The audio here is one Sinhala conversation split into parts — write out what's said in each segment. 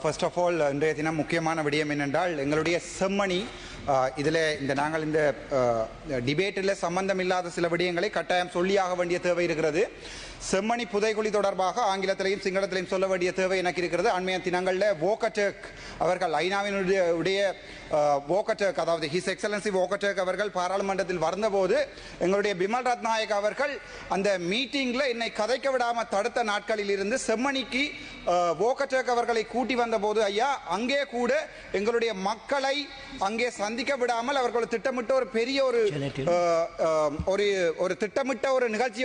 ஃபர்ஸ்ட் ஆஃப் ஆல் இன்றைய தினம் முக்கியமான விடயம் என்னென்றால் எங்களுடைய செம்மணி இதில் நாங்கள் இந்த டிபேட்டில் சம்பந்தம் இல்லாத சில விடயங்களை கட்டாயம் சொல்லியாக வேண்டிய தேவை இருக்கிறது. செம்மணி புதைகுழி தொடர்பாக ஆங்கிலத்திலையும் சிங்களத்திலையும் சொல்ல வேண்டிய தேவை எனக்கு இருக்கிறது. அண்மைய தினங்களில் வோக்கட்டர்க் அவர்கள் ஐநாவினுடைய வோக்கட்டர்க் அதாவது ஹிஸ் எக்ஸலன்சி வோக்கட்டர்க் அவர்கள் பாராளுமன்றத்தில் வந்தபோது எங்களுடைய பிமல் ரத்நாயக் அவர்கள் அந்த மீட்டிங்கில் என்னை கதைக்க விடாமல் தடுத்த நாட்களில் இருந்து செம்மணிக்கு வோக்கட்டர்க் அவர்களை கூட்டி வந்தபோது ஐயா அங்கே கூட எங்களுடைய மக்களை அங்கே சந்திக்க விடாமல் அவர்கள் திட்டமிட்ட ஒரு பெரிய ஒரு திட்டமிட்ட ஒரு நிகழ்ச்சி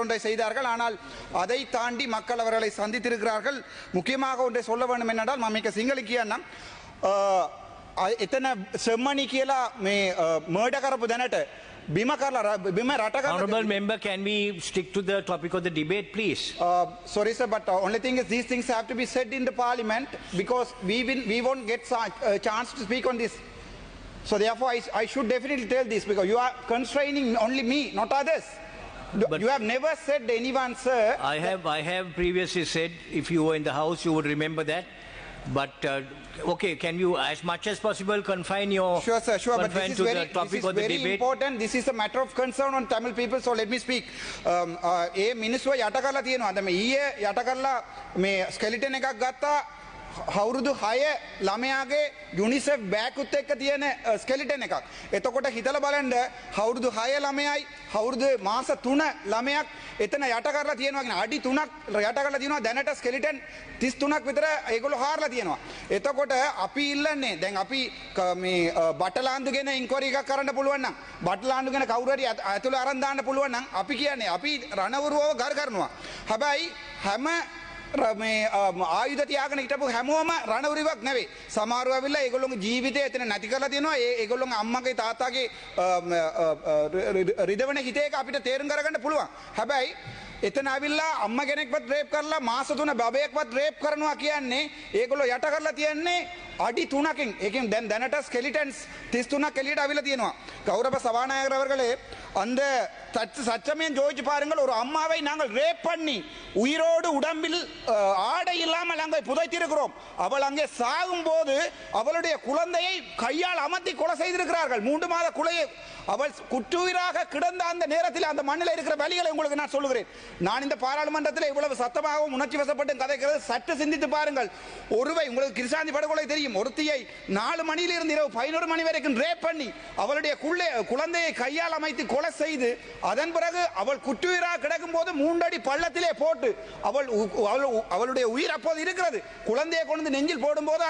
ஒன்றை செய்தார்கள். ஆனால் அதை தாண்டி மக்கள் அவர்களை சந்தித்திருக்கிறார்கள். முக்கியமாக ஒன்றை சொல்ல வேண்டும் என்னென்றால் மம்மிக்க சிங்களிக்கியா එතන සෙම්මණි කියලා මේ මර්ඩර් කරපු දැනට බිම රට කරලා Honorable member, can we stick to the topic of the debate, please? Sorry sir, but only thing is these things have to be said in the parliament because we won't get a chance to speak on this. So therefore I should definitely tell this because you are constraining only me, not others. But you have never said anyone, sir. I have previously said, if you were in the house, you would remember that. But okay, can you, as much as possible, confine your sure, sir, sure. But this is very important. This is a matter of concern on Tamil people. So let me speak. ඒ මිනිස්සුව යට කරලා තියෙනවා. අද මේ ඊයේ යට කරලා මේ ස්කෙලිටන් එකක් ගත්තා. අවුරුදු 6 ළමයාගේ යුනිසෙෆ් බෑග්ුත් එක්ක තියෙන ස්කෙලිටන් එකක්. එතකොට හිතලා බලන්න අවුරුදු 6 ළමයයි අවුරුදු මාස 3 ළමයක් එතන යට කරලා තියෙනවා කියන අඩි 3ක් යට කරලා තියෙනවා. දැනට ස්කෙලිටන් 33ක් විතර ඒගොල්ලෝ හාරලා තියෙනවා. එතකොට අපි ඉල්ලන්නේ දැන් අපි මේ බටලාන්දුගෙන ඉන්ක්වයරි එකක් කරන්න පුළුවන් නම් බටලාන්දුගෙන කවුරු හරි ඇතුළේ අරන් දාන්න පුළුවන් නම් අපි කියන්නේ අපි රණවුරුවව ගර කරනවා. හැබැයි හැම මේ ආයුධ තියාගෙන හිටපු හැමෝම රණවුරුවක් නෙවෙයි. සමහරව ඇවිල්ලා ඒගොල්ලෝගේ ජීවිතය එතන නැති කරලා තියෙනවා. ඒගොල්ලෝගේ අම්මගේ තාත්තාගේ රිදවන හිතේ එක අපිට තේරුම් කරගන්න පුළුවන්. හැබැයි එතන ඇවිල්ලා අම්මා කෙනෙක්වත් රේප් කරලා මාස 3 බබයෙක්වත් රේප් කරනවා කියන්නේ ඒගොල්ලෝ යට කරලා තියන්නේ අඩි 3කින්. ඒකෙන් දැනට ස්කෙලිටන්ස් 33ක් එළියට අවිලා තියෙනවා. கௌரவ சபாநாயகர் அவர்களே, அந்த சச்சமயம் ஜோதிச்சு பாருங்கள், ஒரு அம்மாவை நாங்கள் ரேப் பண்ணி உயிரோடு உடம்பில் ஆடை இல்லாமல் அங்கே புதைத்திருக்கிறோம். அவள் அங்கே சாகும் போது அவளுடைய குழந்தையை கையால் அமர்த்தி கொலை செய்திருக்கிறார்கள். 3 மாத குலையை அவள் குற்றுயிராக கிடந்த அந்த நேரத்தில் அந்த மண்ணில் இருக்கிற வலிகளை உங்களுக்கு நான் சொல்லுகிறேன். நான் இந்த பாராளுமன்றத்தில் இவ்வளவு சத்தமாகவும் உணர்ச்சி வசப்பட்டு கதைக்கிறது சற்று சிந்தித்து பாருங்கள். ஒருவை உங்களுக்கு கிருஷாந்தி படுகொலை தெரியும். ஒருத்தியை 4 மணியிலிருந்து இரவு 11 மணி வரைக்கும் ரேப் பண்ணி அவளுடைய குழந்தையை கையால் அமைத்து கொலை செய்து அதன் பிறகு அவள் குற்றுயிராக கிடக்கும் போது 3 அடி பள்ளத்திலே போட்டு அவளுடைய உயிர் அப்போது இருக்கிறது. குழந்தையை கொண்டு நெஞ்சில் போடும் போது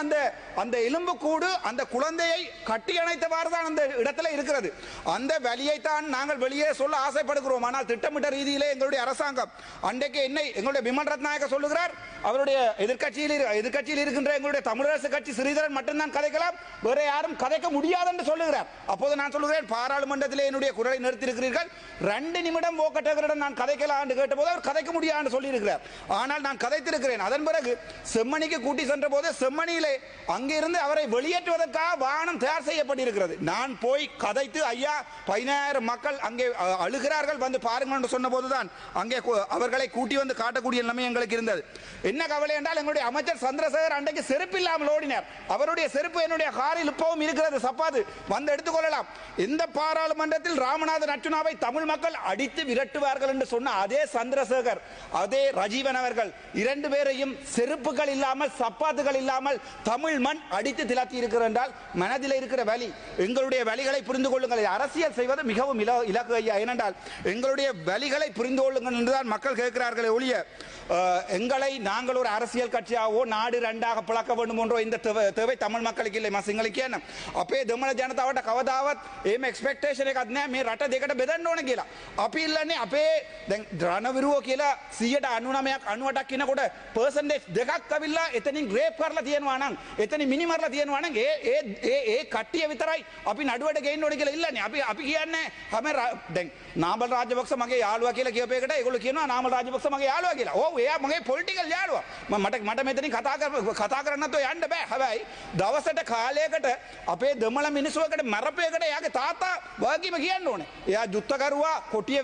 அந்த எலும்பு கூடு அந்த குழந்தையை கட்டி அணைத்தவாறு தான் அந்த இடத்துல இருக்கிறது. அந்த வலியை தான் நாங்கள் வெளியே சொல்ல ஆசைப்படுகிறோம். ஆனால் திட்டமிட்ட ரீதியிலே எங்களுடைய அரசாங்கம் அன்றைக்கு என்னை எங்களுடைய பிமல் ரத்நாயக்க சொல்லுகிறார், அவருடைய எதிர்க்கட்சியில் இருக்கின்ற எங்களுடைய தமிழரசு கட்சி ஸ்ரீதரன் மட்டும்தான் கதைக்கலாம், வேற யாரும் கதைக்க முடியாது என்று சொல்லுகிறார். அப்போது நான் சொல்லுகிறேன், பாராளுமன்றத்திலே என்னுடைய குரலை நிறுத்தியிருக்கிறீர்கள், 2 நிமிடம் வோக்கட்டர்களிடம் நான் கதைக்கலாம் என்று கேட்டபோது அவர் கதைக்க முடியாது சொல்லி இருக்கிறார். ஆனால் நான் கதைத்திருக்கிறேன். அதன் பிறகு செம்மணிக்கு கூட்டி சென்ற போது செம்மணியிலே அங்கிருந்து அவரை வெளியேற்றுவதற்காக வாகனம் தயார் செய்யப்பட்டிருக்கிறது. நான் போய் கதைத்து ஐயா 15000 மக்கள் அங்கே அழுகிறார்கள் வந்து பாருங்கள் என்று சொன்ன போதுதான் அங்கே அவர்களை கூட்டி வந்து காட்டக்கூடிய நிலைமை எங்களுக்கு இருந்தது. என்ன கவலை என்றால் எங்களுடைய அமைச்சர் சந்திரசேகர் அன்றைக்கு செருப்பு இல்லாமல் ஓடினார். அவருடைய செருப்பு என்னுடைய காரில் இப்பவும் இருக்கிறது, சப்பாது வந்து எடுத்துக்கொள்ளலாம். இந்த பாராளுமன்றத்தில் ராமநாதன் அர்ச்சுனாவை தமிழ் மக்கள் அடித்து விரட்டுவார்கள் என்று சொன்ன அதே சந்திரசேகர் அதே ரஜீவன் அவர்கள் 2 பேரையும் செருப்புகள் இல்லாமல் சப்பாத்துகள் இல்லாமல் தமிழ் மண் அடித்து திலத்தி இருக்கிற என்றால் மனதில் இருக்கிற வலி எங்களுடைய வலிகளை புரிந்து கொள்ளுங்கள். அரசியல் செய்வது மிகவும் இலக்கு ஐயா. ஏனென்றால் எங்களுடைய வலிகளை புரிந்து கொள்ளுங்கள் என்றுதான் மக்கள் கேட்கிறார்களே ஒழிய எங்களை நாங்கள் ஒரு அரசியல் கட்சியாகவோ நாடு 2ஆக பிளக்க வேண்டும் என்றோ இந்த தேவை தமிழ் மக்களுக்கு இல்லை. මසිංහල කියන අපේ දෙමළ ජනතාවට කවදාවත් එහෙම එක්ස්පෙක්ටේෂන් එකක් නැහැ මේ රට දෙකට බෙදන්න ඕන කියලා. අපි ඉල්ලන්නේ අපේ දැන් රණවිරුව කියලා 99ක් 98ක් කියනකොට පර්සන්ටේජ් දෙකක් අවිල්ලා එතනින් රේප් කරලා තියෙනවා නම් එතනින් මිනි මරලා තියෙනවා නම් ඒ කට්ටිය විතරයි අපි නඩුවට ගේන්න ඕනේ කියලා ඉල්ලන්නේ. අපි කියන්නේ හැම දැන් නාමල් රාජපක්ෂ මගේ යාළුවා කියලා කියපු එකට ඒගොල්ලෝ කියනවා නාමල් රාජපක්ෂ මගේ යාළුවා කියලා. ඔව් එයා මගේ පොලිටිකල් යාළුවා. මට මෙතනින් කතා කරන්නත් යන්න බෑ. හැබැයි හැබැයි දවසට කාලයකට අපේ දෙමළ මිනිස්සුවකට මරපයකට එයාගේ තාත්තා වගකීම කියන්න ඕනේ. එයා යුද්ධකරුවා කොටිය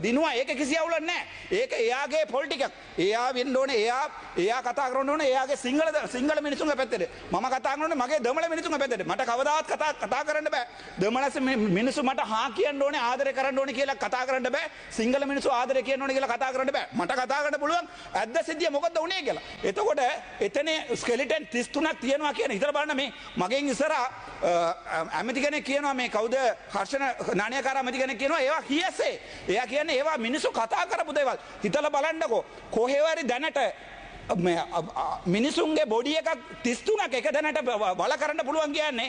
දිනුවා ඒක කිසි අවුලක් නැහැ. ඒක එයාගේ පොලිටිකක්. එයා වෙන්න ඕනේ එයා කතා කරන්න ඕනේ එයාගේ සිංහල මිනිස්සුන්ගේ පැත්තට. මම කතා කරන්නේ මගේ දෙමළ මිනිස්සුන්ගේ පැත්තට. මට කවදාවත් කතා කරන්න බෑ. දෙමළ මිනිස්සු මට හා කියන්න ඕනේ ආදරය කරන්න ඕනේ කියලා කතා කරන්න බෑ. සිංහල මිනිස්සු ආදරය කියන්න ඕනේ කියලා කතා කරන්න බෑ. මට කතා කරන්න පුළුවන් ඇද්ද සිද්ධිය මොකද්ද උනේ කියලා. එතකොට එතන ස්කෙලිටන් 33ක් තියෙනවා කියන හිතලා බලන්න මේ මගෙන් ඉස්සරහා ඇමති කෙනෙක් කියනවා මේ කවුද හර්ෂණ නාණයකාර ඇමති කෙනෙක් කියනවා ඒවා හියසේ. එයා කියන්නේ ඒවා මිනිස්සු කතා කරපු දේවල්. හිතලා බලන්නකෝ කොහේ හරි දැනට මිනිසුන්ගේ බොඩි එකක් 33ක් එක දැනට වල කරන්න පුළුවන් කියන්නේ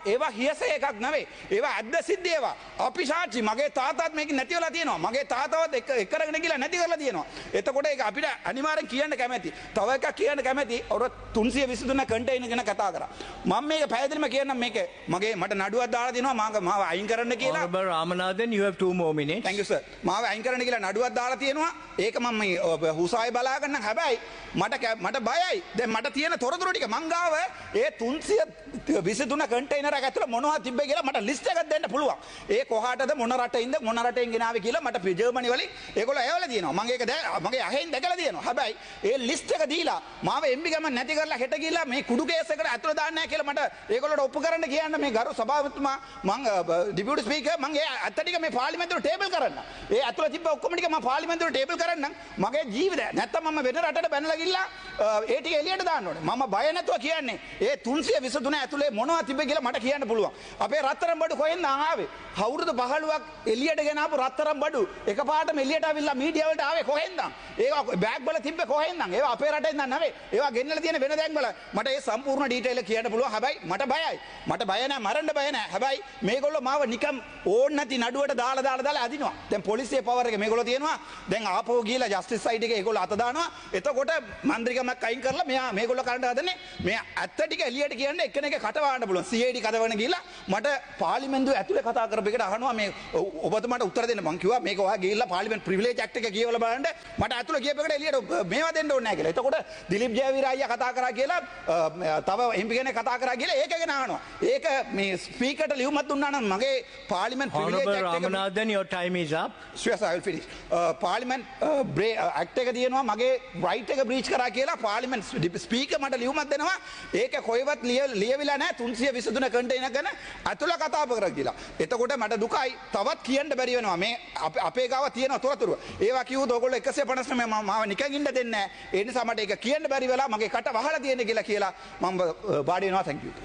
ඒවා හියසේ එකක් නෙවෙයි. ඒවා ඇද්ද සිද්ධ ඒවා. අපි සාක්ෂි මගේ තාතාත් මේක නැති වෙලා තියෙනවා. මගේ තාතාවත් එක කරගෙන ගිහලා නැති කරලා තියෙනවා. එතකොට ඒක අපිට අනිවාර්යෙන් කියන්න කැමැති. තව එකක් කියන්න කැමැති. ඔර 323 කන්ටේනර් ගැන කතා කරා. මම මේක පැහැදිලිම කියන්නම් මේක මට නඩුවක් දාලා දෙනවා මාව අයින් කරන්න කියලා. Honorable Ramanathan, you have 2 more minutes. Thank you sir. මාව අයින් කරන්න කියලා නඩුවක් දාලා තියෙනවා. ඒක මම මේ හුසායි බලා ගන්න හැබැයි මට බයයි. දැන් මට තියෙන තොරතුරු ටික මං ගාව ඒ 323 කන්ටේනර් එක ඇතුළේ මොනවද තිබ්බේ කියලා මට ලිස්ට් එකක් දෙන්න පුළුවන්. ඒ කොහාටද මොන රටින්ද මොන රටෙන් ගෙනාවේ කියලා මට ජර්මනි වලින් ඒගොල්ලෝ ඇවලා තියෙනවා. මම ඒක මගේ අහෙන් දැකලා තියෙනවා. හැබැයි ඒ ලිස්ට් එක දීලා මාව එම්බි ගමන් නැති කරලා හෙට ගිහලා මේ කුඩු කේස් එකට ඇතුළේ දාන්න නැහැ කියලා මට ඒගොල්ලෝට ඔප්පු කරන්න කියන්න මේ ගරු සභාපතිතුමා මං ඩිපියුටි ස්පීකර් මං ඒ අත්ත ටික මේ පාර්ලිමේන්තුවට ටේබල් කරන්න. ඒ ඇතුළේ තිබ්බ ඔක්කොම ටික මම පාර්ලිමේන්තුවට ටේබල් කරන්න මගේ ජීවිතය නැත්තම් මම වෙන රටට බැනලා ගිහලා ඒ ටික එළියට දාන්න ඕනේ. මම බය නැතුව කියන්නේ ඒ 323 ඇතුලේ මොනවද තිබ්බේ කියලා මට කියන්න පුළුවන්. අපේ රත්තරන් බඩු කොහෙන්ද ආවේ? අවුරුදු 15ක් එළියට ගෙන ආපු රත්තරන් බඩු එකපාරටම එළියට ආවිල්ලා මීඩියා වලට ආවේ කොහෙන්ද? ඒවා බෑග් වල තිබ්බේ කොහෙන්ද? ඒවා අපේ රටෙන් නම් නෙවෙයි. ඒවා ගෙන්නලා තියෙන වෙන දැන් වල මට ඒ සම්පූර්ණ ඩීටේල් එක කියන්න පුළුවන්. හැබැයි මට බයයි. මට බය නැහැ මරන්න බය නැහැ. හැබැයි මේගොල්ලෝ මාව නිකම් ඕන් නැති නඩුවට දාලා අදිනවා. දැන් පොලිසියේ පවර් එක මේගොල්ලෝ තියෙනවා. දැන් ආපහු ගිහලා ජස්ටිස් සයිඩ් එකේ ඒගොල්ලෝ අත දානවා. එතකොට මන්ත්‍රීකමක් අයින් කරලා මේගොල්ලෝ කරන්න හදන්නේ මේ ඇත්ත ටික එළියට කියන්නේ එක්කෙනෙක් කට වහන්න පුළුවන්. CID කදවන ගිහලා මට පාර්ලිමේන්තුව ඇතුලේ කතා කරපු එකට අහනවා මේ ඔබතුමාට උත්තර දෙන්න. මං කිව්වා මේක ඔයා ගිහලා පාර්ලිමේන්තු ප්‍රිවිලේජ් ඇක්ට් එක කියවලා බලන්න මට ඇතුලේ කියපු එකට එළියට මේවා දෙන්න ඕනේ නැහැ කියලා. එතකොට දිලිප් ජයවීර අයියා කතා කරා කියලා තව MP කෙනෙක් කතා කරා කියලා ඒක ගැන අහනවා. ඒක මේ ස්පීකර්ට ලියුමක් දුන්නා නම් මගේ පාර්ලිමේන්තු ප්‍රිවිලේජ් ඇක්ට් එක Honorable Ramanathan, your time is up. Sure, sir, I will finish. පාර්ලිමේන්තු ඇක්ට් එක තියෙනවා මගේ රයිට් එක බ්‍රීච් කරා කියලා පාර්ලිමේන්තු ස්පීකර් මට ලියුමක් දෙනවා. ඒක කොහෙවත් ලියවිලා නැහැ 323 කන්ටේනර් ගැන අතුල කතා කරා කියලා. එතකොට මට දුකයි තවත් කියන්න බැරි වෙනවා. මේ අපේ ගාව තියෙන තොරතුරු. ඒවා කිව්වොත් ඔයගොල්ලෝ 159 මාව නිකන් ඉන්න දෙන්නේ නැහැ. ඒ නිසා මට ඒක කියන්න බැරි වෙලා මගේ කට වහලා තියෙන කියලා මම වාඩි වෙනවා. thank you.